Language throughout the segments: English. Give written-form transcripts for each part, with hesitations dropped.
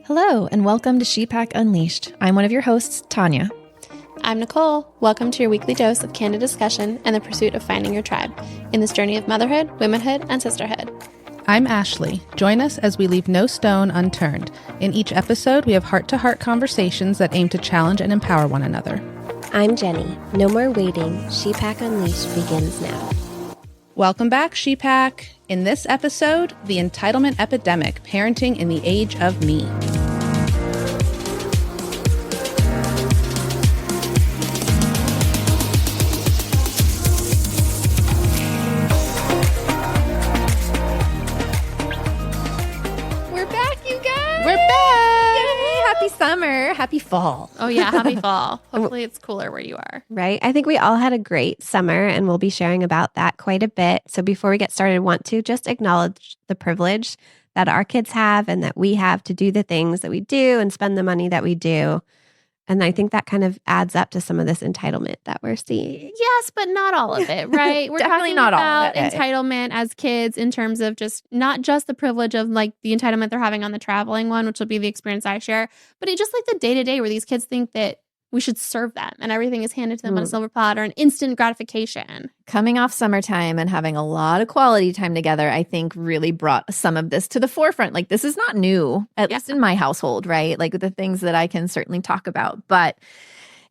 Hello, and welcome to Shepack Unleashed. I'm one of your hosts, Tania. I'm Nichole. Welcome to your weekly dose of candid discussion and the pursuit of finding your tribe in this journey of motherhood, womanhood, and sisterhood. I'm Ashley. Join us as we leave no stone unturned. In each episode, we have heart-to-heart conversations that aim to challenge and empower one another. I'm Jenny. No more waiting. Shepack Unleashed begins now. Welcome back, Shepack. In this episode, the Entitlement Epidemic, Parenting in the Age of Me. We're back, you guys! We're back! Yay! Happy summer. Happy fall. Oh yeah, happy fall. Hopefully it's cooler where you are. Right? I think we all had a great summer and we'll be sharing about that quite a bit. So before we get started, I want to just acknowledge the privilege that our kids have and that we have to do the things that we do and spend the money that we do. And I think that kind of adds up to some of this entitlement that we're seeing. Yes, but not all of it, right? We're Definitely talking not all about of it. entitlement as kids in terms of just not just the privilege of like the entitlement they're having on the traveling one, which will be the experience I share, but it just like the day-to-day where these kids think that we should serve them and everything is handed to them on a silver platter and instant gratification. Coming off summertime and having a lot of quality time together, I think really brought some of this to the forefront. Like, this is not new, at least in my household, right? Like the things that I can certainly talk about, but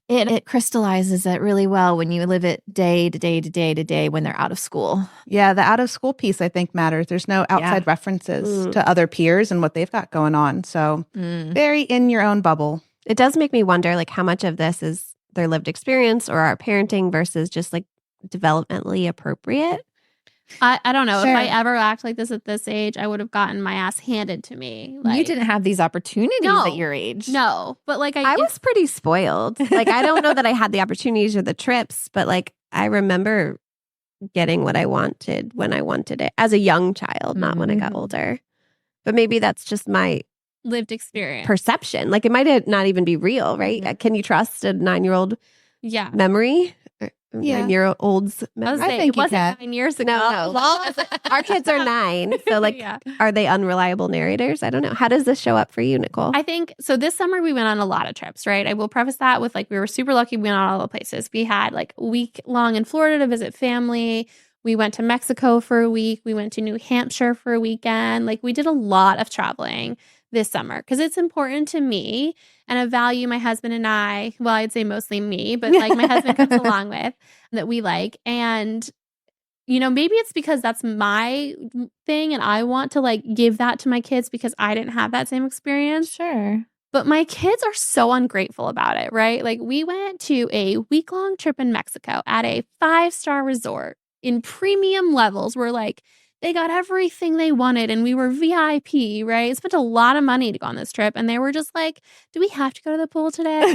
it crystallizes it really well when you live it day to day to day to day when they're out of school. Yeah, the out-of-school piece, I think, matters. There's no outside references to other peers and what they've got going on. So very in your own bubble. It does make me wonder like how much of this is their lived experience or our parenting versus just like developmentally appropriate. I don't know. Sure. If I ever act like this at this age, I would have gotten my ass handed to me. Like, You didn't have these opportunities No. at your age. No, but like I was pretty spoiled. Like I don't know that I had the opportunities or the trips, but like I remember getting what I wanted when I wanted it as a young child, not when I got older. But maybe that's just my lived experience. perception. Like it might not even be real, right? Can you trust a 9-year-old Yeah. memory? Yeah. 9-year-old's I memory? was I saying, think it you wasn't can. 9 years ago. No. Our kids are 9. So like, Yeah. are they unreliable narrators? I don't know. How does this show up for you, Nichole? I think so. This summer we went on a lot of trips, right? I will preface that with like we were super lucky. We went on all the places. We had like a week long in Florida to visit family. We went to Mexico for a week. We went to New Hampshire for a weekend. Like we did a lot of traveling this summer because it's important to me and a value my husband and I, well, I'd say mostly me, but like my husband comes along with that we like. And you know, maybe it's because that's my thing and I want to like give that to my kids because I didn't have that same experience. Sure. But my kids are so ungrateful about it, right? Like we went to a week-long trip in Mexico at a 5-star resort in premium levels where like they got everything they wanted and we were VIP, right? Spent a lot of money to go on this trip. And they were just like, do we have to go to the pool today?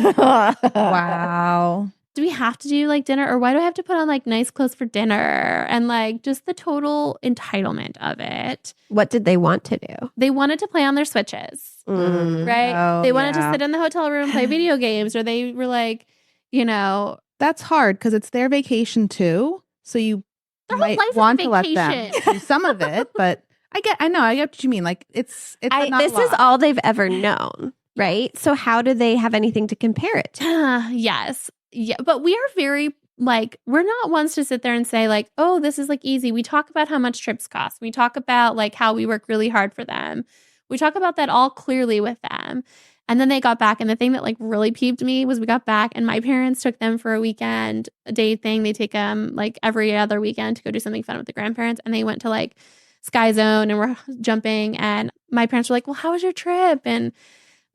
Wow. Do we have to do like dinner? Or why do I have to put on like nice clothes for dinner? And like just the total entitlement of it. What did they want to do? They wanted to play on their Switches, right? Oh, They wanted to yeah. sit in the hotel room and play video games, or they were like, you know, That's hard because it's their vacation too. So you their whole might life is want a to let them vacation. do some of it, but I get what you mean. Like it's not This a lot. is all they've ever known, right? So how do they have anything to compare it to? Yes. Yeah. But we are very like, we're not ones to sit there and say like, oh, this is like easy. We talk about how much trips cost. We talk about like how we work really hard for them. We talk about that all clearly with them. And then they got back. And the thing that like really peeved me was we got back and my parents took them for a weekend, a day thing. They take them like every other weekend to go do something fun with the grandparents. And they went to like Sky Zone and we're jumping. And my parents were like, well, how was your trip? And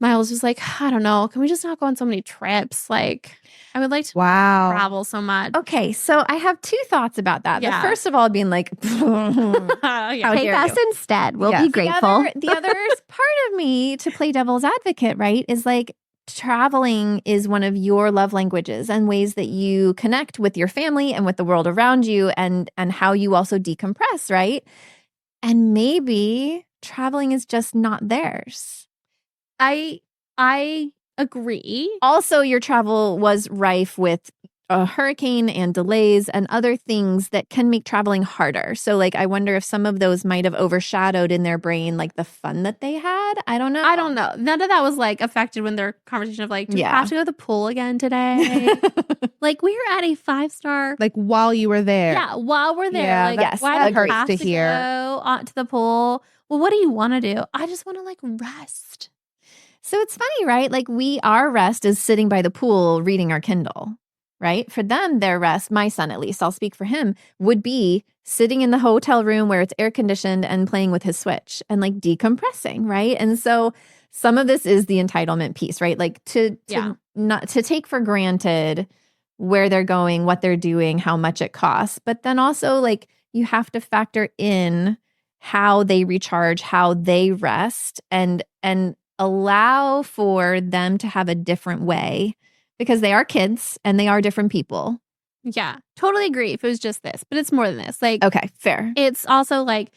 Miles was like, I don't know. Can we just not go on so many trips? Like, I would like to Wow. travel so much. Okay, so I have 2 thoughts about that. Yeah. The first of all being like, Yeah. How Take dare us you. instead. We'll Yes. be grateful. The other part of me to play devil's advocate, right, is like traveling is one of your love languages and ways that you connect with your family and with the world around you and how you also decompress, right? And maybe traveling is just not theirs. I agree. Also, your travel was rife with a hurricane and delays and other things that can make traveling harder. So like, I wonder if some of those might have overshadowed in their brain, like the fun that they had. I don't know. I don't know. None of that was like affected when their conversation of like, do we have to go to the pool again today? Like we were at a 5-star. Like while you were there. Yeah, while we're there. Yeah, like, yes, why that do you hurts have to to hear. go to the pool? Well, what do you want to do? I just want to like rest. So it's funny, right? Like our rest is sitting by the pool reading our Kindle, right? For them, their rest, my son at least, I'll speak for him, would be sitting in the hotel room where it's air conditioned and playing with his Switch and like decompressing, right? And so some of this is the entitlement piece, right? Like to not to take for granted where they're going, what they're doing, how much it costs, but then also like you have to factor in how they recharge, how they rest, and allow for them to have a different way because they are kids and they are different people. Yeah, totally agree if it was just this, but it's more than this. Like, okay, fair. It's also like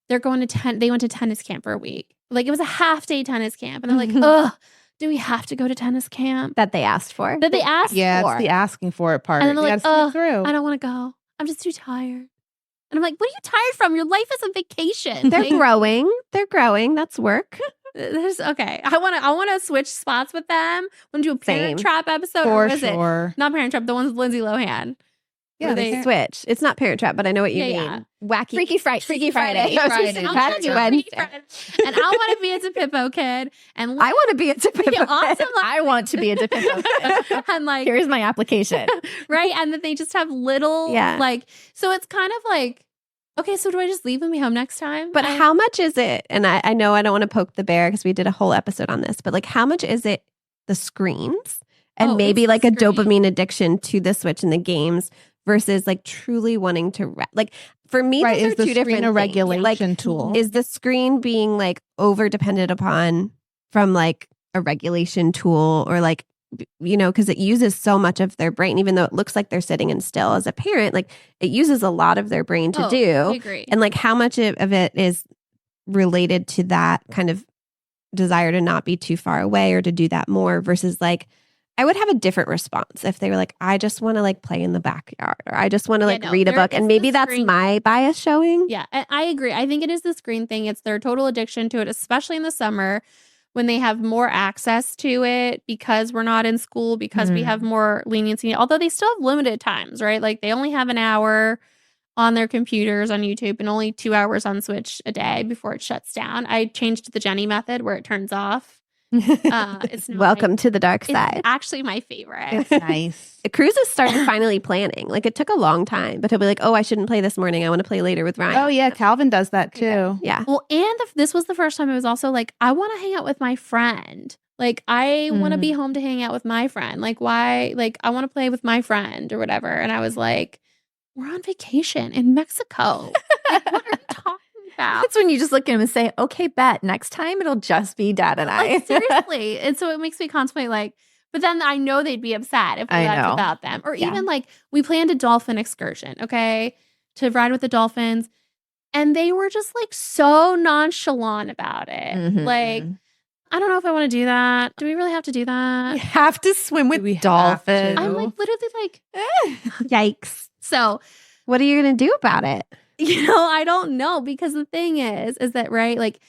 they went to tennis camp for a week. Like it was a half-day tennis camp. And they're like, ugh, do we have to go to tennis camp? That they asked for. That they asked for. Yeah, it's the asking for it part. And then they're like, oh, I don't want to go. I'm just too tired. And I'm like, what are you tired from? Your life is a vacation. They're growing. They're growing. That's work. Okay. I want to switch spots with them. Want to do a Parent Trap episode? For or is sure. It? Not Parent Trap. The ones with Lindsay Lohan. Yeah, they switch. It's not Parent Trap, but I know what you mean. Yeah. Wacky. Freaky Friday. Freaky Friday. Wednesday. And I want to be a Depippo kid. And I want to be a Depippo kid. Awesome, I want to be a Depippo kid. And like, here's my application. Right. And that they just have little, like, so it's kind of like, okay, so do I just leave and be home next time? But how much is it? And I know I don't want to poke the bear because we did a whole episode on this, but like how much is it the screens and maybe like a dopamine addiction to the Switch and the games versus like truly wanting to like for me, right, those are two different a things. regulation tool? Is the screen being like over dependent upon from like a regulation tool or like, you know, because it uses so much of their brain, even though it looks like they're sitting in still as a parent, like it uses a lot of their brain to do. I agree. And like how much of it is related to that kind of desire to not be too far away or to do that more versus like, I would have a different response if they were like, I just want to like play in the backyard or I just want to read a book. And maybe that's my bias showing. Yeah, I agree. I think it is the screen thing. It's their total addiction to it, especially in the summer when they have more access to it because we're not in school, because we have more leniency, although they still have limited times, right? Like they only have an hour on their computers on YouTube and only 2 hours on Switch a day before it shuts down. I changed to the Jenny method where it turns off. It's welcome to the dark side. It's actually my favorite. It's nice. Cruz has started finally planning. Like it took a long time, but he'll be like, "Oh, I shouldn't play this morning. I want to play later with Ryan." Oh yeah, Calvin does that too. Yeah. Well, and this was the first time it was also like, I want to hang out with my friend. Like I want to be home to hang out with my friend. Like why? Like I want to play with my friend or whatever. And I was like, we're on vacation in Mexico. Like, what are you talking about? That's when you just look at him and say, okay, bet next time it'll just be Dad and I. Like, seriously. And so it makes me contemplate like, but then I know they'd be upset if we left without them. Or even like we planned a dolphin excursion, okay, to ride with the dolphins. And they were just like so nonchalant about it. Like, I don't know if I want to do that. Do we really have to do that? You have to swim with dolphins. I'm like literally like, Yikes. So what are you going to do about it? You know, I don't know because the thing is that, right, like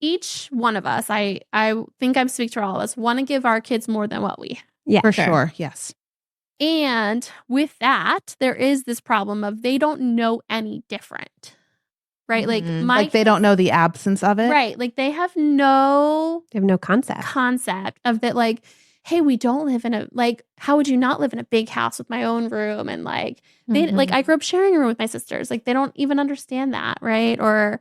each one of us, I think I'm speaking to all of us, want to give our kids more than what we have. Yeah, for sure. Yes. And with that, there is this problem of they don't know any different, right? Like like they don't know the absence of it. Right. Like they have no concept of that, like, hey, we don't live in a, like, how would you not live in a big house with my own room? And like, they, like, I grew up sharing a room with my sisters. Like, they don't even understand that, right? Or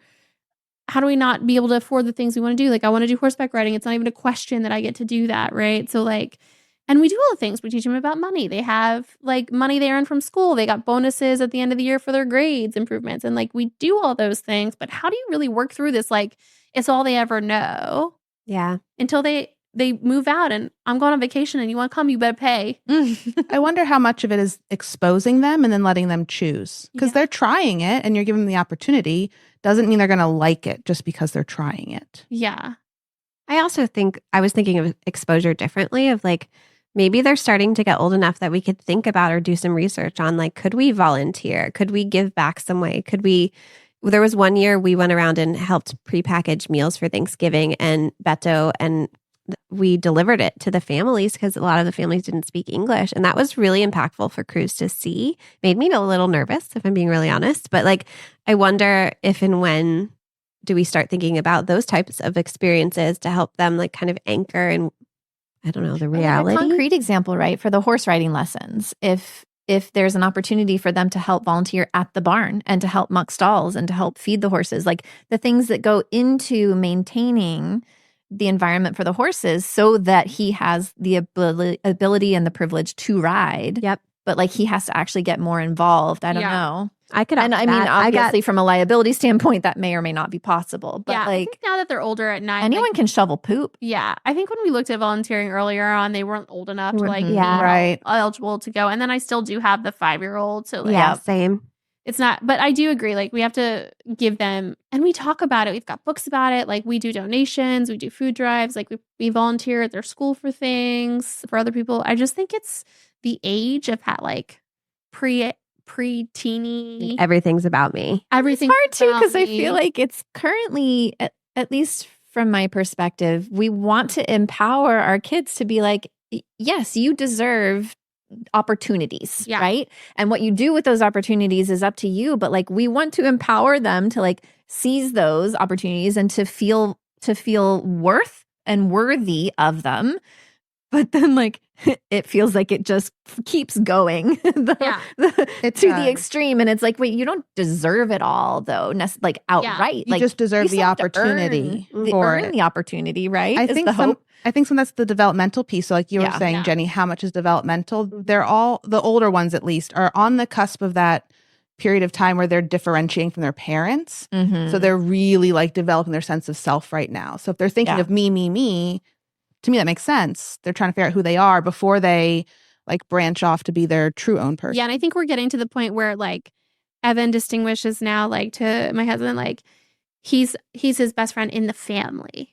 how do we not be able to afford the things we want to do? Like, I want to do horseback riding. It's not even a question that I get to do that, right? So like, and we do all the things. We teach them about money. They have like money they earn from school. They got bonuses at the end of the year for their grades improvements. And like, we do all those things. But how do you really work through this? Like, it's all they ever know. Yeah. Until they move out and I'm going on vacation and you want to come, you better pay. I wonder how much of it is exposing them and then letting them choose. Because they're trying it and you're giving them the opportunity. Doesn't mean they're going to like it just because they're trying it. Yeah. I also think, I was thinking of exposure differently of like, Maybe they're starting to get old enough that we could think about or do some research on, like, could we volunteer? Could we give back some way? There was one year we went around and helped prepackage meals for Thanksgiving and Beto, and we delivered it to the families because a lot of the families didn't speak English. And that was really impactful for Cruz to see. Made me a little nervous, if I'm being really honest. But like, I wonder if and when do we start thinking about those types of experiences to help them like kind of anchor and I don't know, the reality. Like a concrete example, right? For the horse riding lessons, if there's an opportunity for them to help volunteer at the barn and to help muck stalls and to help feed the horses, like the things that go into maintaining the environment for the horses so that he has the ability and the privilege to ride. Yep. But like he has to actually get more involved. I don't know. I could, and I mean, obviously, from a liability standpoint, that may or may not be possible. But I like think now that they're older at 9, anyone can shovel poop. Yeah, I think when we looked at volunteering earlier on, they weren't old enough to like be Right. eligible to go. And then I still do have the 5-year-old. So like, yeah, same. it's not, but I do agree. Like we have to give them, and we talk about it. We've got books about it. Like we do donations, we do food drives. Like we volunteer at their school for things for other people. I just think it's the age of like pre-teeny. Everything's about me. Everything. It's hard too because I feel like it's currently, at least from my perspective, we want to empower our kids to be like, yes, you deserve opportunities, right? And what you do with those opportunities is up to you. But like we want to empower them to like seize those opportunities and to feel worth and worthy of them. But then like it feels like it just keeps going to the extreme. And it's like, wait, you don't deserve it all though, like outright. You like, just deserve the opportunity earn the opportunity, right? I think that's the developmental piece. So like you were saying, Jenny, how much is developmental? They're all, the older ones at least, are on the cusp of that period of time where they're differentiating from their parents. Mm-hmm. So they're really like developing their sense of self right now. So if they're thinking of me, to me, that makes sense. They're trying to figure out who they are before they like branch off to be their true own person. Yeah. And I think we're getting to the point where like Evan distinguishes now, like to my husband, like he's his best friend in the family.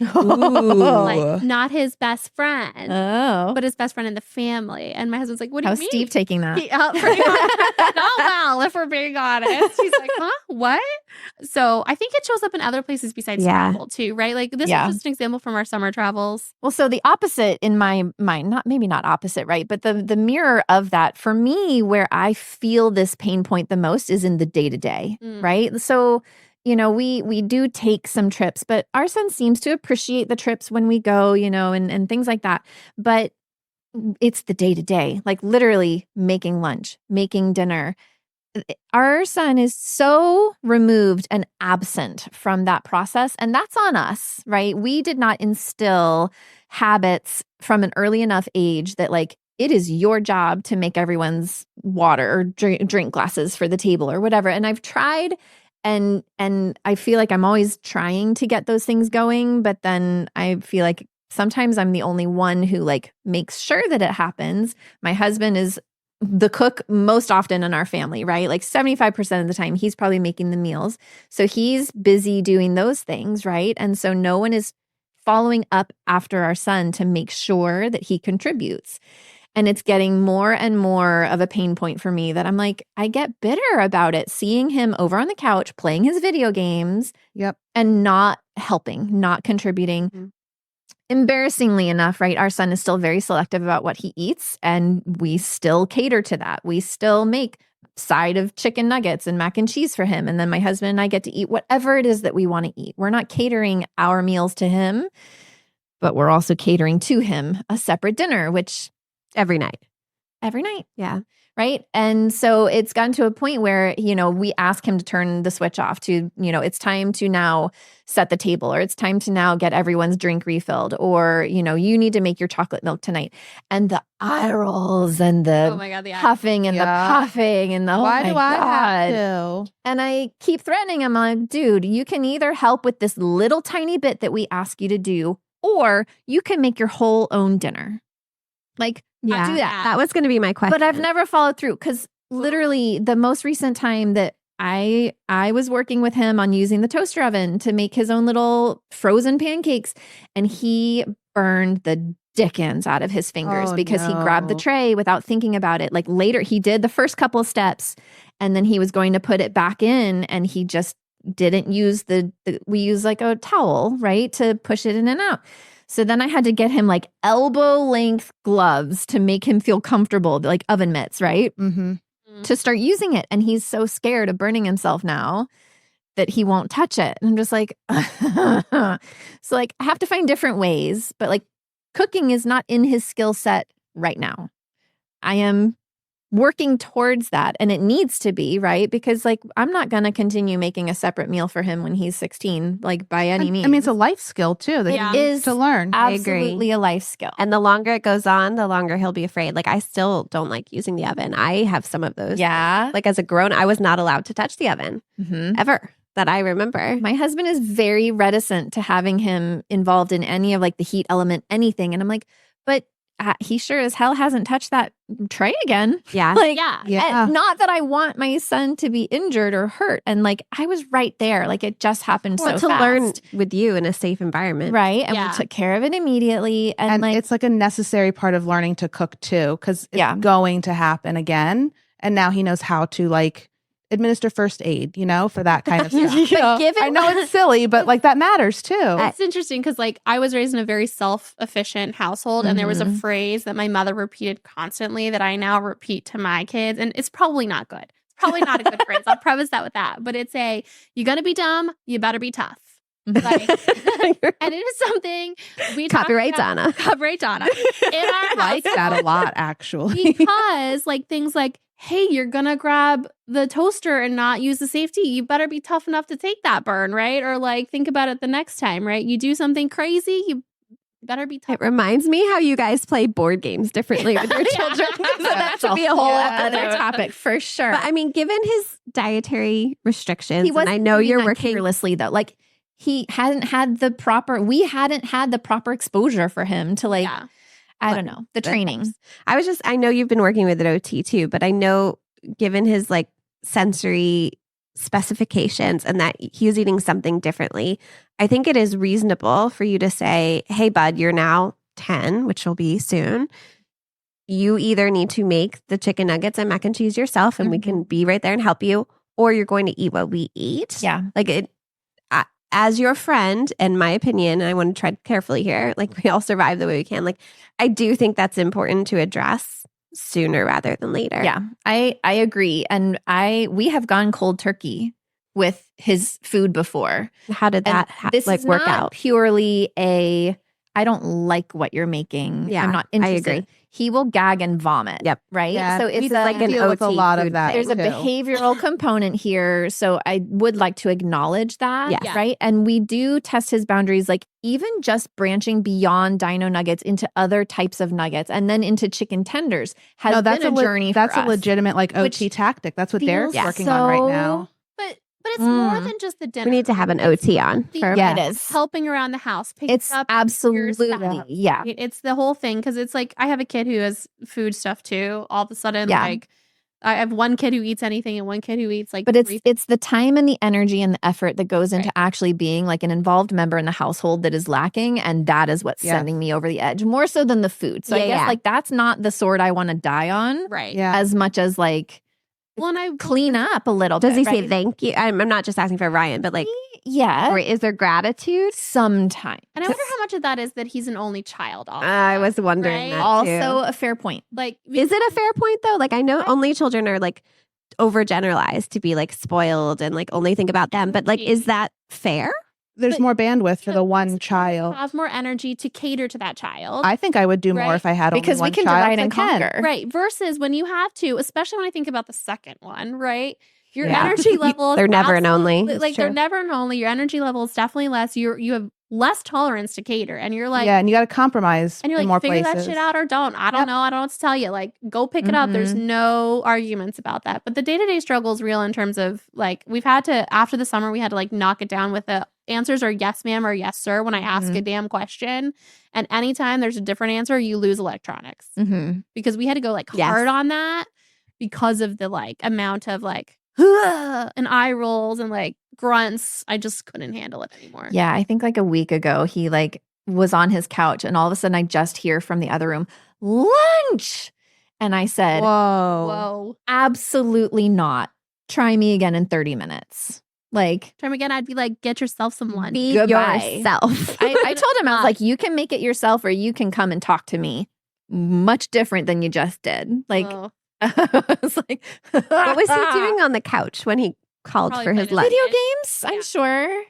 Like not his best friend, but his best friend in the family. And my husband's like, "What do you mean?" How's Steve taking that? Pretty much. Not well, if we're being honest. He's like, "Huh? What?" So I think it shows up in other places besides travel too, right? Like this is just an example from our summer travels. Well, so the opposite in my mind, not opposite, right? But the mirror of that for me, where I feel this pain point the most is in the day-to-day, right? So you know, we do take some trips, but our son seems to appreciate the trips when we go, you know, and things like that. But it's the day-to-day, like literally making lunch, making dinner. Our son is so removed and absent from that process. And that's on us, right? We did not instill habits from an early enough age that like, it is your job to make everyone's water or drink glasses for the table or whatever. And I've tried. And I feel like I'm always trying to get those things going, but then I feel like sometimes I'm the only one who like makes sure that it happens. My husband is the cook most often in our family, right? Like 75% of the time, he's probably making the meals. So he's busy doing those things, right? And so no one is following up after our son to make sure that he contributes. And it's getting more and more of a pain point for me that I'm like, I get bitter about it, seeing him over on the couch playing his video games and not helping, not contributing. Mm-hmm. Embarrassingly enough, right, our son is still very selective about what he eats, and we still cater to that. We still make side of chicken nuggets and mac and cheese for him. And then my husband and I get to eat whatever it is that we want to eat. We're not catering our meals to him, but we're also catering to him a separate dinner, which... Every night. Yeah. Right. And so it's gotten to a point where, you know, we ask him to turn the switch off to, you know, it's time to now set the table, or it's time to now get everyone's drink refilled, or, you know, you need to make your chocolate milk tonight. And the eye rolls and the huffing and the puffing and the, why do I have to? And I keep threatening him. I'm like, dude, you can either help with this little tiny bit that we ask you to do, or you can make your whole own dinner. Like, do that. That was going to be my question. But I've never followed through because literally the most recent time that I was working with him on using the toaster oven to make his own little frozen pancakes, and he burned the dickens out of his fingers because he grabbed the no. tray without thinking about it. Like later, he did the first couple of steps and then he was going to put it back in and he just didn't use we use like a towel, right, to push it in and out. So then I had to get him like elbow length gloves to make him feel comfortable, like oven mitts, right? Mm-hmm. To start using it. And he's so scared of burning himself now that he won't touch it. And I'm just like, so like I have to find different ways, but like cooking is not in his skill set right now. I am working towards that and it needs to be, right? Because like I'm not going to continue making a separate meal for him when he's 16, like by any means. I mean, it's a life skill too that It he is needs to learn. absolutely a life skill. And the longer it goes on, the longer he'll be afraid. Like I still don't like using the oven. I have some of those. Yeah. Like as a grown, I was not allowed to touch the oven ever that I remember. My husband is very reticent to having him involved in any of like the heat element, anything. And I'm like, but he sure as hell hasn't touched that tray again. Yeah. Like, Yeah. and not that I want my son to be injured or hurt. And like, I was right there. Like it just happened so to fast. learn with you in a safe environment. Right. And we took care of it immediately. And like, it's like a necessary part of learning to cook too, because it's going to happen again. And now he knows how to like administer first aid, for that kind of stuff. But given I know it's silly, but like that matters too. It's interesting because like I was raised in a very self-efficient household and there was a phrase that my mother repeated constantly that I now repeat to my kids, and it's probably not good. It's probably not a good phrase. I'll preface that with that. But it's you're gonna be dumb, you better be tough. Like, and it is something we Copyright Donna. Copyright Donna. In our I like that a lot, actually. because like things like, hey, you're gonna grab the toaster and not use the safety. You better be tough enough to take that burn, right? Or like think about it the next time, right? You do something crazy, you better be tough. It reminds me how you guys play board games differently with your children. So that should be a whole other topic for sure. But I mean, given his dietary restrictions, He was and I know you're working fearlessly though. Like we hadn't had the proper exposure for him to like, I don't know, the training. I know you've been working with an OT too, but I know given his like sensory specifications and that he was eating something differently, I think it is reasonable for you to say, hey, bud, you're now 10, which will be soon. You either need to make the chicken nuggets and mac and cheese yourself and we can be right there and help you, or you're going to eat what we eat. Yeah. Like as your friend, in my opinion, and I want to tread carefully here, like we all survive the way we can. Like I do think that's important to address sooner rather than later. Yeah, I agree. And we have gone cold turkey with his food before. How did that this is work not out? Purely I don't like what you're making. Yeah, I'm not interested. I agree. He will gag and vomit. Yep. Right. Yeah, so it's like an deal with a OT lot food of that. There's a too. behavioral component here. So I would like to acknowledge that. Yes. Right. And we do test his boundaries, like even just branching beyond dino nuggets into other types of nuggets and then into chicken tenders has been a journey That's for a us. legitimate like OT Which tactic. That's what Derek's feels working on right now. But it's more than just the dinner. We need to have an OT on. Yeah, it is. Helping around the house, picking It's up your absolutely, stuff. yeah. It's the whole thing because it's like I have a kid who has food stuff too. All of a sudden, Yeah. like I have one kid who eats anything and one kid who eats like. But it's the time and the energy and the effort that goes into actually being like an involved member in the household that is lacking, and that is what's sending me over the edge more so than the food. So I guess like that's not the sword I want to die on, right? Yeah. as much as like. Well, and I clean up a little Does bit. he say thank you? I'm not just asking for Ryan, but like, yeah. or is there gratitude? Sometimes. And I wonder how much of that is that he's an only child. Also, I was wondering Right? that Also too. a fair point. like, Is it a fair point though? Like I know only children are like overgeneralized to be like spoiled and like only think about them, but like is that fair? There's But, more bandwidth for you know, the one child. have more energy to cater to that child. I think I would do more Right? if I had Because only we one can child. divide I and can. conquer. Right. Versus when you have to, especially when I think about the second one, right? Your Yeah. energy level is They're never an only. absolutely- like they're true. never an only. Your energy level is definitely less. You have less tolerance to cater. And you're like, Yeah, and you got to compromise and you're in like, more figure places. that shit out or don't. I don't Yep. know. I don't know what to tell you. Like, go pick it up. There's no arguments about that. But the day-to-day struggle is real in terms of like, we've had to, after the summer, we had to like knock it down with the answers are yes, ma'am, or yes, sir, when I ask a damn question. And anytime there's a different answer, you lose electronics. Mm-hmm. Because we had to go like Yes. hard on that because of the like amount of like, and eye rolls and like grunts. I just couldn't handle it anymore. Yeah, I think like a week ago, he like was on his couch, and all of a sudden I just hear from the other room, lunch. And I said, Whoa. Absolutely not. Try me again in 30 minutes. Like, try me again. I'd be like, get yourself some lunch. Be Goodbye. yourself. I told him, I was like, you can make it yourself or you can come and talk to me. Much different than you just did. Like, I was like, what was he doing on the couch when he called Probably for his played lunch? video games, I'm sure.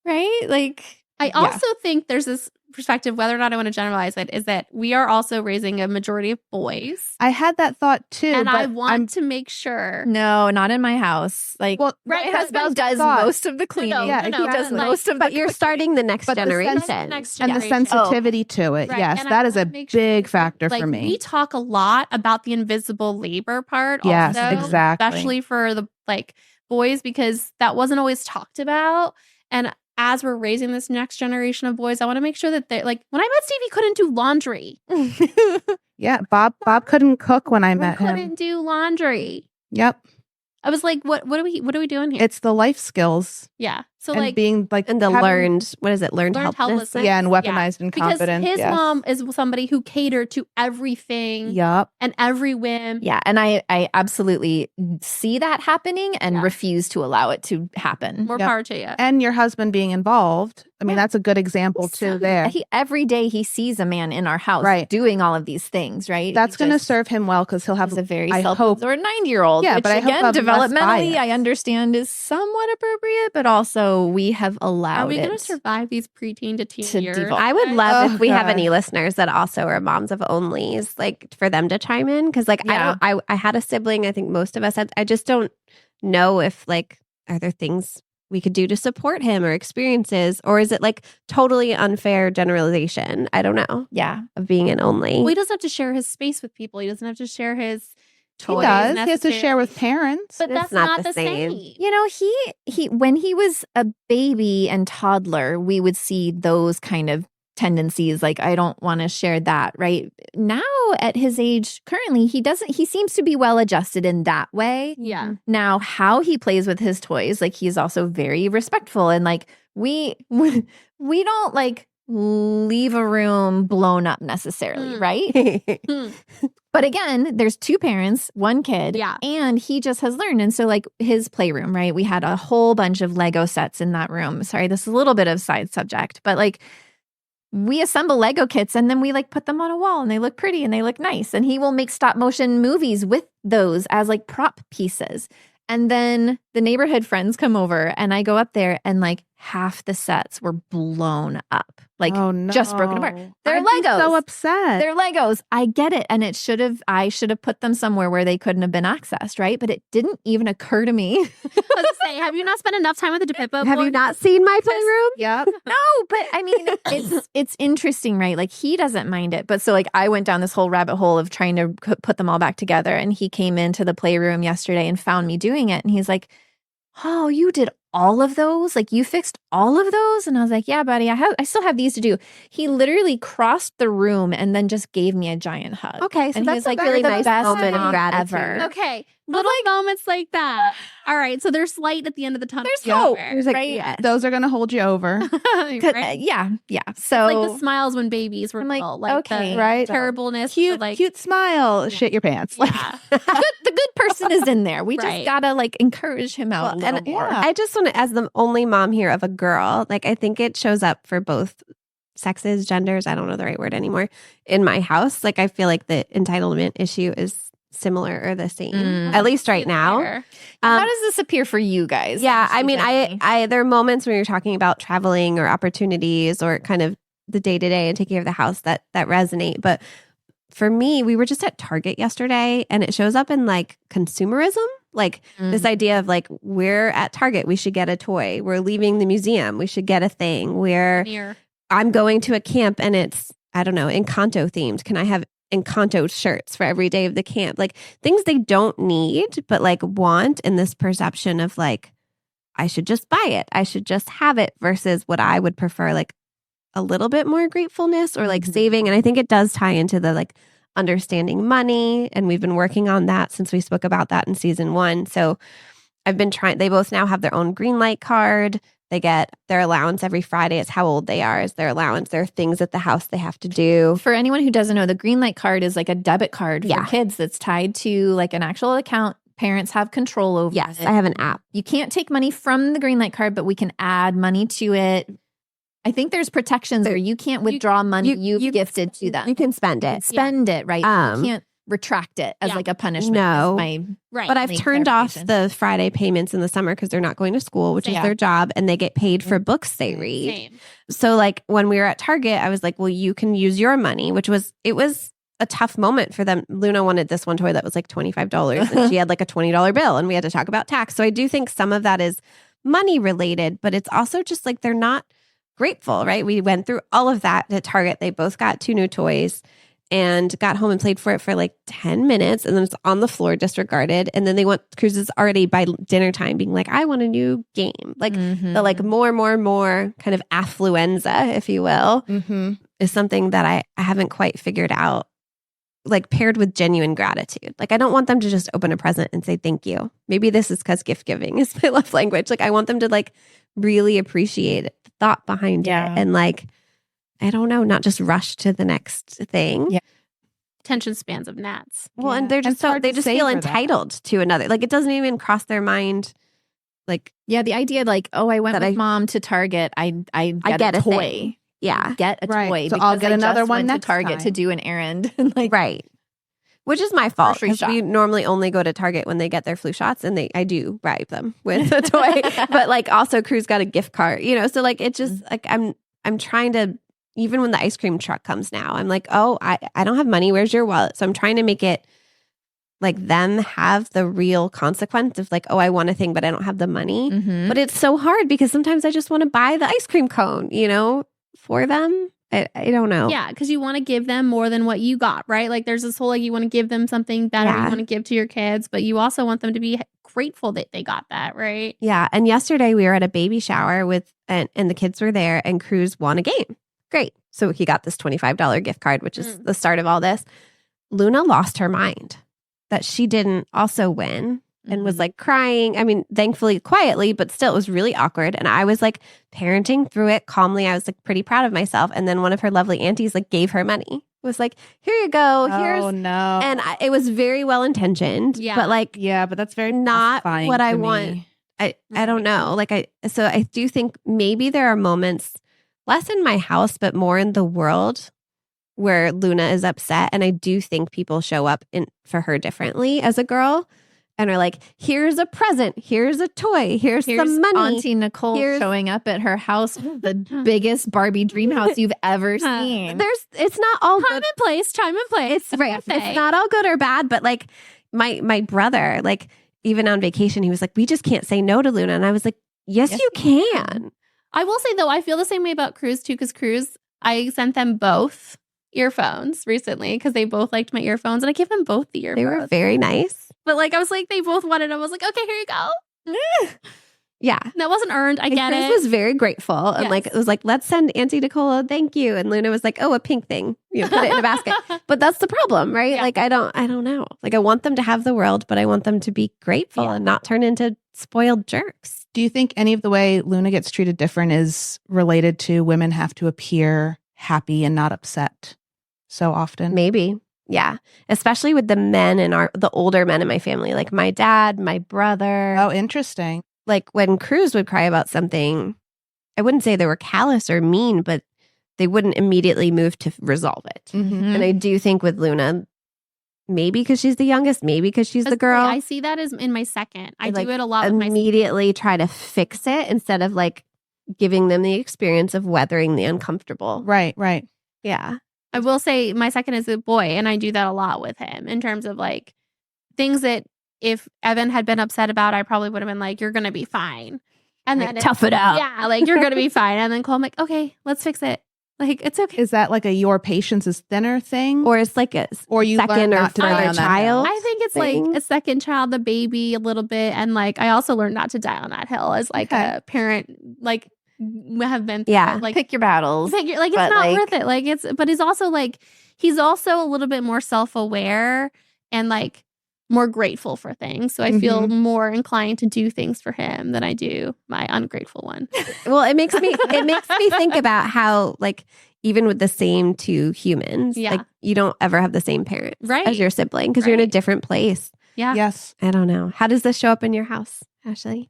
Right? Like, I also think there's this perspective, whether or not I want to generalize it, is that we are also raising a majority of boys. I had that thought too. And but I want to make sure. no, not in my house. Like, Well, my right, husband does thought. most of the cleaning. Yeah, he no, does like- most of But the you're cooking. starting the next But the generation. sense- And and the generation. sensitivity to it. Right, Yes, and I that is a wanna make sure big that, factor like, for me. we talk a lot about the invisible labor part. Yes, also, exactly. Especially for the boys, because that wasn't always talked about. And as we're raising this next generation of boys, I want to make sure that they're when I met Steve, he couldn't do laundry. Yeah, Bob couldn't cook when I He met him. couldn't do laundry. Yep, I was like, what are we doing here? it's the life skills Yeah. So and being like And the having- learned learned helplessness. helplessness. yeah, and Yeah. weaponized because incompetence. his yes. mom is somebody who catered to everything Yep. and every whim. Yeah, and I absolutely see that happening and Yeah. refuse to allow it to happen. More Yep. power to you. And your husband being involved. I mean, Yeah. that's a good example too. There, Every day he sees a man in our house Right. doing all of these things, right? that's He going to just serve him well because he'll have. is a very I hope- self-absorbed 9-year-old. Yeah, which but I hope again, of less developmentally, bias. I understand is somewhat appropriate, but also we have allowed Are we going to it. survive these preteen to teen to years? devolve. I would love Oh, if we have God. any listeners that also are moms of onlys, like for them to chime in. Cause Yeah. I had a sibling. I think most of us had, I just don't know if are there things we could do to support him or experiences, or is it totally unfair generalization? I don't know, Yeah. of being an only. Well, he doesn't have to share his space with people. He doesn't have to share his He toys. does. He has to share necessarily. with parents. But It's that's not not the the same. same. You know, he when he was a baby and toddler, we would see those kind of tendencies. Like, I don't want to share that. Right now, at his age, currently, he seems to be well adjusted in that way. Yeah. Now, how he plays with his toys, he's also very respectful, and we don't leave a room blown up necessarily, Mm. right? Hmm. But again, there's 2 parents, 1 kid, Yeah. and he just has learned. And so, his playroom, right? We had a whole bunch of Lego sets in that room. Sorry, this is a little bit of side subject, but we assemble Lego kits and then we put them on a wall and they look pretty and they look nice. And he will make stop motion movies with those as prop pieces. And then the neighborhood friends come over and I go up there and half the sets were blown up. Oh, no. just broken apart. They're I'd be Legos. so upset. They're Legos. I get it. And I should have put them somewhere where they couldn't have been accessed, right? But it didn't even occur to me. I was gonna say, have you not spent enough time with the DePippo? Have you not seen my playroom? Yep. No, but I mean, it's interesting, right? He doesn't mind it. But so I went down this whole rabbit hole of trying to put them all back together. And he came into the playroom yesterday and found me doing it. And he's like, oh, you did all of those? You fixed all of those? And I was like, yeah, buddy, I still have these to do. He literally crossed the room and then just gave me a giant hug. Okay, so And he that's was a really "You're the nice best moment of mom gratitude. ever." Okay. Little moments like that. All right. So there's light at the end of the tunnel. There's hope, somewhere. right? yes. Those are going to hold you over. Right? 'Cause, yeah. So The smiles when babies were I'm like, little, okay, the right? terribleness. Cute smile. Shit your pants. Yeah. the good person is in there. We just Right. gotta encourage him out Well, a little and more. yeah. I just want to, as the only mom here of a girl, I think it shows up for both sexes, genders. I don't know the right word anymore. In my house, I feel like the entitlement issue is similar or the same, at least right now. Fair. How does this appear for you guys? Yeah, I mean, Jenny? I there are moments when you're talking about traveling or opportunities or kind of the day to day and taking care of the house that resonate. But for me, we were just at Target yesterday, and it shows up in consumerism, this idea of we're at Target, we should get a toy. We're leaving the museum, we should get a thing. I'm going to a camp and it's, I don't know, Encanto themed. Can I have Encanto shirts for every day of the camp? Things they don't need, but want, in this perception of I should just buy it. I should just have it versus what I would prefer, a little bit more gratefulness or saving. And I think it does tie into the understanding money. And we've been working on that since we spoke about that in season 1. So I've been trying, they both now have their own green light card. They get their allowance every Friday. It's how old they are is their allowance. There are things at the house they have to do. For anyone who doesn't know, the green light card is like a debit card for kids that's tied to like an actual account. Parents have control over Yes, it. I have an app. You can't take money from the green light card, but we can add money to it. I think there's protections where you can't withdraw money you've gifted to them. You can spend it. Spend it, right? You can't retract it as like a punishment. No. Right. But I've turned off the Friday payments in the summer because they're not going to school, which is their job, and they get paid for books they read. Same. So like when we were at Target, I was like, well, you can use your money, it was a tough moment for them. Luna wanted this one toy that was like $25 and she had like a $20 bill and we had to talk about tax. So I do think some of that is money related, but it's also just like they're not grateful, right? We went through all of that at Target. They both got 2 new toys and got home and played for it for like 10 minutes and then it's on the floor disregarded. And then they want cruises already by dinner time being like, I want a new game. Like the like more kind of affluenza, if you will, is something that I haven't quite figured out, like paired with genuine gratitude. Like I don't want them to just open a present and say thank you. Maybe this is because gift giving is my love language. Like I want them to like really appreciate the thought behind it and like, I don't know, not just rush to the next thing. Yeah. Attention spans of gnats. Well, and they're just they just feel entitled to another. Like it doesn't even cross their mind. Like the idea like, oh, I went with mom to Target. I get a toy. Thing. Yeah, get a toy. So I'll get another one to next Target time. to do an errand. Like which is my fault because we normally only go to Target when they get their flu shots, and I do bribe them with a toy. But like also, Cruz got a gift card, so like it just like I'm trying to. Even when the ice cream truck comes now, I'm like, oh, I don't have money. Where's your wallet? So I'm trying to make it like them have the real consequence of like, oh, I want a thing, but I don't have the money. But it's so hard because sometimes I just want to buy the ice cream cone, for them. I don't know. Yeah, because you want to give them more than what you got, right? Like there's this whole like you want to give them something better you want to give to your kids, but you also want them to be grateful that they got that, right? Yeah. And yesterday we were at a baby shower and the kids were there and Cruz won a game. Great. So he got this $25 gift card, which is the start of all this. Luna lost her mind that she didn't also win and was like crying. I mean, thankfully quietly, but still it was really awkward. And I was like parenting through it calmly. I was like pretty proud of myself. And then one of her lovely aunties like gave her money. Was like, here you go. Here's no. And it was very well intentioned. Yeah. But like, but that's very not what I to want. me. I don't know. Like so I do think maybe there are moments less in my house, but more in the world where Luna is upset. And I do think people show up for her differently as a girl and are like, here's a present, here's a toy, here's some money. Auntie Nichole showing up at her house, the biggest Barbie dream house you've ever seen. It's not all time and place. It's right. It's not all good or bad, but like my brother, like even on vacation, he was like, we just can't say no to Luna. And I was like, yes you can. I will say, though, I feel the same way about Cruz, too, because Cruz, I sent them both earphones recently because they both liked my earphones, and I gave them both the earphones. They were very nice. But, like, I was like, they both wanted them. I was like, okay, here you go. Yeah. That wasn't earned. I get it. Cruz was very grateful. And, like, it was like, let's send Auntie Nichole a thank you. And Luna was like, oh, a pink thing. Put it in a basket. But that's the problem, right? Yeah. Like, I don't know. Like, I want them to have the world, but I want them to be grateful and not turn into spoiled jerks. Do you think any of the way Luna gets treated different is related to women have to appear happy and not upset so often? Maybe. Yeah. Especially with the men the older men in my family, like my dad, my brother. Oh, interesting. Like when Cruz would cry about something, I wouldn't say they were callous or mean, but they wouldn't immediately move to resolve it. And I do think with Luna, maybe because she's the youngest, maybe because she's the girl. I see that as in my second. I do it a lot with my immediately try to fix it instead of like giving them the experience of weathering the uncomfortable. Right. Yeah. I will say my second is a boy, and I do that a lot with him in terms of like things that if Evan had been upset about, I probably would have been like, you're going to be fine. And like, then tough it out. Yeah, like you're going to be fine. And then Cole, I'm like, okay, let's fix it. Like, it's okay. Is that like a your patience is thinner thing? Or it's like a you second or third child? I think it's like a second child, the baby a little bit. And like, I also learned not to die on that hill as like a parent, like have been. Like pick your battles. Like it's not worth it. Like but he's also a little bit more self-aware and like more grateful for things. So I feel more inclined to do things for him than I do my ungrateful one. Well, it makes me think about how, like, even with the same two humans, like, you don't ever have the same parents as your sibling because you're in a different place. Yeah. Yes. I don't know. How does this show up in your house, Ashley?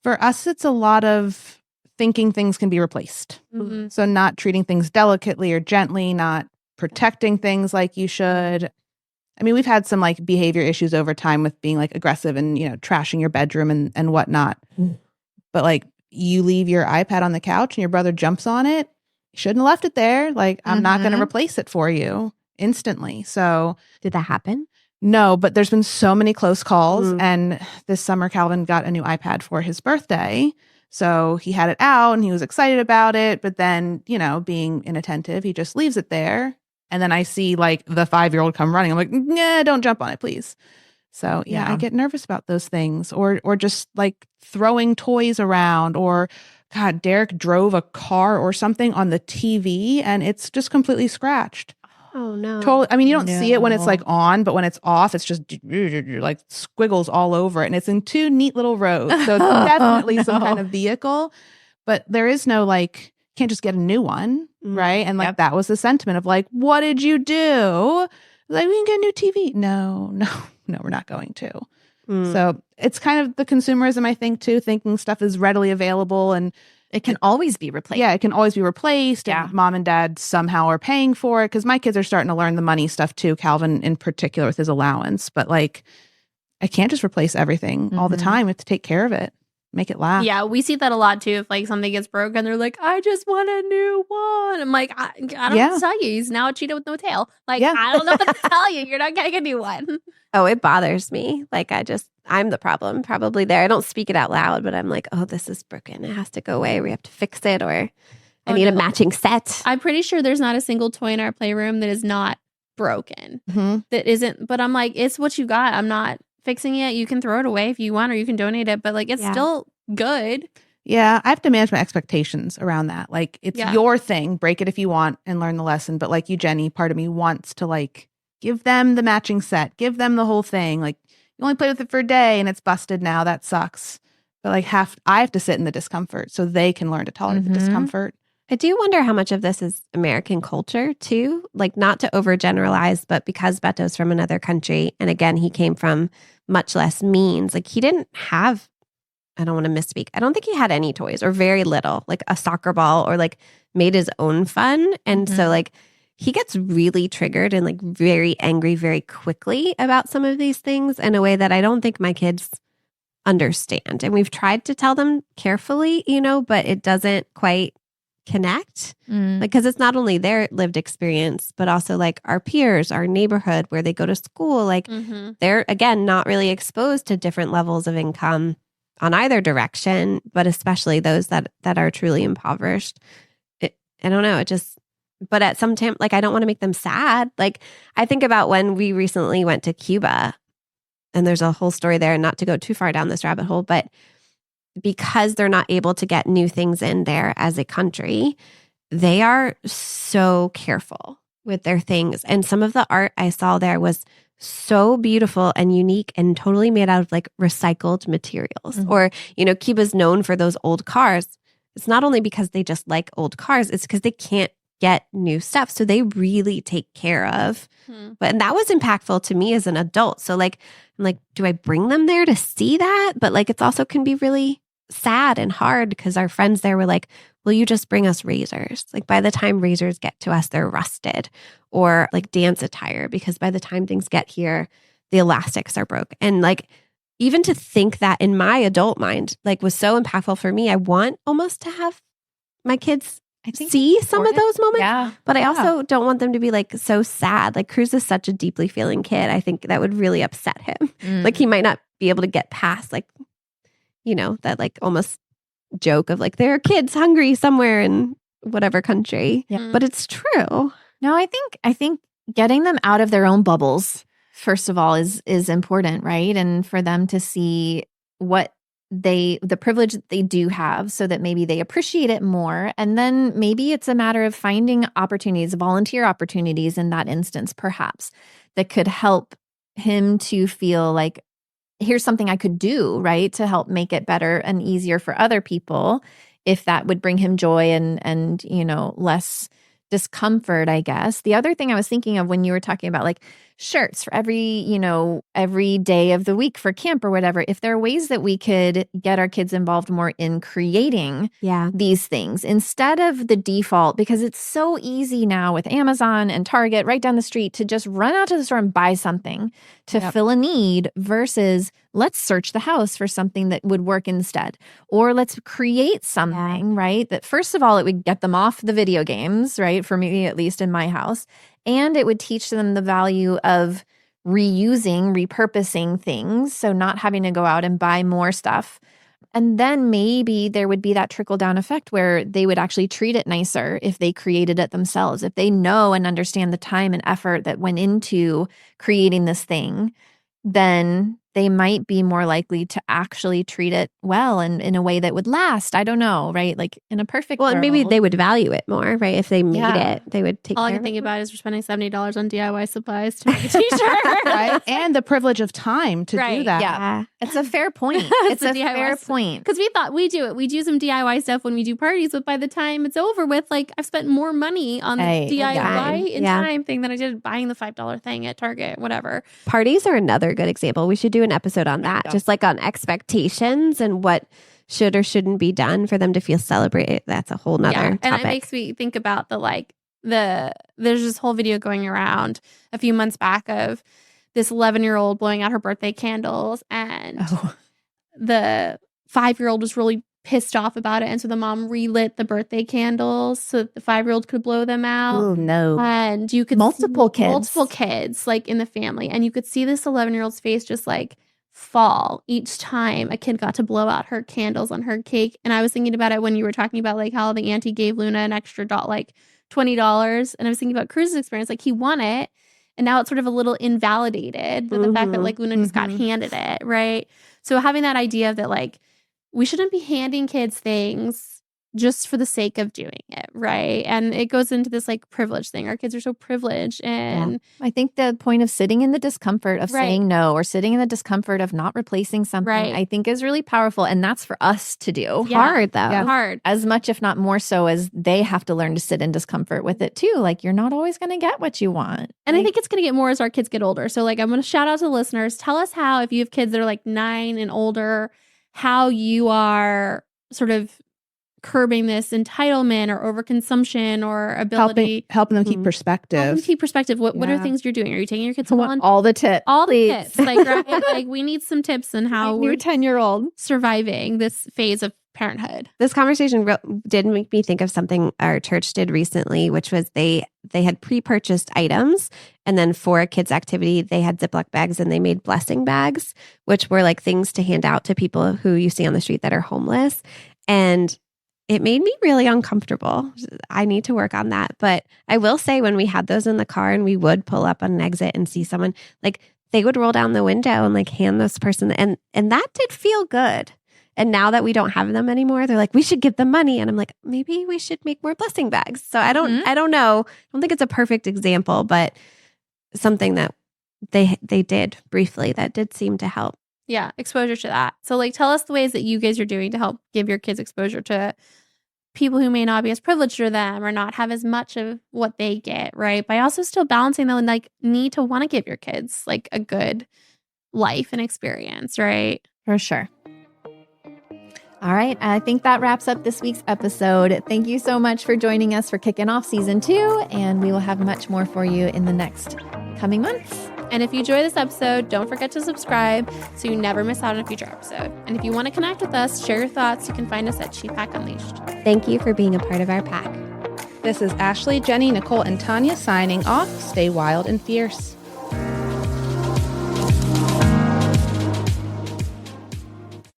For us, it's a lot of thinking things can be replaced. Mm-hmm. So not treating things delicately or gently, not protecting things like you should. I mean, we've had some like behavior issues over time with being like aggressive and, trashing your bedroom and whatnot. But like you leave your iPad on the couch and your brother jumps on it, you shouldn't have left it there. Like I'm not going to replace it for you instantly. So did that happen? No, but there's been so many close calls. And this summer, Calvin got a new iPad for his birthday. So he had it out and he was excited about it. But then, being inattentive, he just leaves it there. And then I see like the 5-year-old come running. I'm like, nah, don't jump on it, please. So yeah, I get nervous about those things or just like throwing toys around or God, Derek drove a car or something on the TV and it's just completely scratched. Oh no. Totally. I mean, you don't see it when it's like on, but when it's off, it's just like squiggles all over it. And it's in 2 neat little rows. So it's definitely some kind of vehicle, but there is no like, can't just get a new one. Right. And like that was the sentiment of like, what did you do? Like, we can get a new TV. No, we're not going to. So it's kind of the consumerism, I think, too, thinking stuff is readily available and it can always be replaced. Yeah, it can always be replaced. Yeah. And mom and dad somehow are paying for it because my kids are starting to learn the money stuff too, Calvin in particular with his allowance. But like, I can't just replace everything all the time. We have to take care of it, make it last. Yeah, we see that a lot too. If like something gets broken, they're like, I just want a new one. I'm like, I don't know what to tell you. He's now a cheetah with no tail. Like, I don't know what to tell you. You're not getting a new one. Oh, it bothers me. Like, I'm the problem probably there. I don't speak it out loud, but I'm like, oh, this is broken. It has to go away. We have to fix it or I need a matching set. I'm pretty sure there's not a single toy in our playroom that is not broken. That isn't, but I'm like, it's what you got. I'm not fixing it. You can throw it away if you want or you can donate it, but like it's still good. Yeah, I have to manage my expectations around that. Like, it's your thing. Break it if you want and learn the lesson. But like you, Jenny, part of me wants to like give them the matching set, give them the whole thing. Like, you only played with it for a day and it's busted now. That sucks. But like I have to sit in the discomfort so they can learn to tolerate the discomfort. I do wonder how much of this is American culture too. Like, not to overgeneralize, but because Beto's from another country, and again, he came from much less means. Like, he didn't have, I don't want to misspeak, I don't think he had any toys or very little, like a soccer ball or like made his own fun. And so like he gets really triggered and like very angry very quickly about some of these things in a way that I don't think my kids understand. And we've tried to tell them carefully, but it doesn't quite connect. Like, because it's not only their lived experience, but also like our peers, our neighborhood where they go to school. Like they're, again, not really exposed to different levels of income on either direction, but especially those that are truly impoverished. I don't know. But at some time, like, I don't want to make them sad. Like, I think about when we recently went to Cuba, and there's a whole story there, not to go too far down this rabbit hole, but because they're not able to get new things in there as a country, they are so careful with their things. And some of the art I saw there was so beautiful and unique and totally made out of like recycled materials. Or, Cuba's known for those old cars. It's not only because they just like old cars, it's because they can't get new stuff. So they really take care of. And that was impactful to me as an adult. So like, I'm like, do I bring them there to see that? But like, it's also can be really sad and hard because our friends there were like, will you just bring us razors? Like, by the time razors get to us, they're rusted. Or like dance attire, because by the time things get here, the elastics are broke. And like, even to think that in my adult mind, like, was so impactful for me. I want almost to have my kids see some of those moments. But I also don't want them to be like so sad. Like, Cruz is such a deeply feeling kid. I think that would really upset him. Like, he might not be able to get past like, that like almost joke of like, there are kids hungry somewhere in whatever country. But it's true. No, I think getting them out of their own bubbles, first of all, is important, right? And for them to see what the privilege that they do have so that maybe they appreciate it more. And then maybe it's a matter of finding opportunities, volunteer opportunities in that instance, perhaps, that could help him to feel like, here's something I could do, right, to help make it better and easier for other people, if that would bring him joy and less discomfort, I guess. The other thing I was thinking of when you were talking about like shirts for every day of the week for camp or whatever, if there are ways that we could get our kids involved more in creating these things instead of the default, because it's so easy now with Amazon and Target right down the street to just run out to the store and buy something to fill a need versus let's search the house for something that would work instead. Or let's create something, right? That first of all, it would get them off the video games, right? For me, at least in my house. And it would teach them the value of reusing, repurposing things. So not having to go out and buy more stuff. And then maybe there would be that trickle down effect where they would actually treat it nicer if they created it themselves. If they know and understand the time and effort that went into creating this thing, then they might be more likely to actually treat it well and in a way that would last. I don't know, right? Like in a perfect world. And maybe they would value it more, right? If they made it, they would take All care I can of think it. about is we're spending $70 on DIY supplies to make a t-shirt. Right? And the privilege of time to do that. Yeah. It's a fair point. It's a fair point. Because we thought we do it. We do some DIY stuff when we do parties, but by the time it's over with, like I've spent more money on the DIY time thing than I did buying the $5 thing at Target, whatever. Parties are another good example. We should do an episode on that, just like on expectations and what should or shouldn't be done for them to feel celebrated. That's a whole nother topic. And it makes me think about there's this whole video going around a few months back of this 11-year-old blowing out her birthday candles, and the 5-year-old was really pissed off about it, and so the mom relit the birthday candles so that the 5-year-old could blow them out. Oh no. And you could multiple kids like in the family, and you could see this 11-year-old's face just like fall each time a kid got to blow out her candles on her cake. And I was thinking about it when you were talking about like how the auntie gave Luna an extra like $20, and I was thinking about Cruz's experience. Like he won it, and now it's sort of a little invalidated for the fact that like Luna just got handed it, right? So having that idea that like we shouldn't be handing kids things just for the sake of doing it, right? And it goes into this like privilege thing. Our kids are so privileged, and I think the point of sitting in the discomfort of saying no, or sitting in the discomfort of not replacing something, I think is really powerful, and that's for us to do. Hard though. Hard. As much, if not more so, as they have to learn to sit in discomfort with it too. Like you're not always going to get what you want. And I think it's going to get more as our kids get older. So like I'm going to shout out to the listeners. Tell us how, if you have kids that are like 9 and older, how you are sort of curbing this entitlement or overconsumption or ability. Helping them keep perspective. Helping them keep perspective. What are things you're doing? Are you taking your kids on? All the tips. All the tips. Like, right? Like we need some tips on how we're 10-year-old surviving this phase of parenthood. This conversation did make me think of something our church did recently, which was they had pre-purchased items, and then for a kids activity, they had Ziploc bags and they made blessing bags, which were like things to hand out to people who you see on the street that are homeless. And it made me really uncomfortable. I need to work on that. But I will say when we had those in the car and we would pull up on an exit and see someone, like they would roll down the window and like hand this person. And that did feel good. And now that we don't have them anymore, they're like, we should give them money. And I'm like, maybe we should make more blessing bags. So I don't know. I don't think it's a perfect example, but something that they did briefly that did seem to help. Yeah, exposure to that. So like tell us the ways that you guys are doing to help give your kids exposure to people who may not be as privileged as them or not have as much of what they get, right? By also still balancing the like need to want to give your kids like a good life and experience, right? For sure. All right. I think that wraps up this week's episode. Thank you so much for joining us for kicking off season 2. And we will have much more for you in the next coming months. And if you enjoy this episode, don't forget to subscribe so you never miss out on a future episode. And if you want to connect with us, share your thoughts, you can find us at Shepack Unleashed. Thank you for being a part of our pack. This is Ashley, Jenny, Nichole, and Tania signing off. Stay wild and fierce.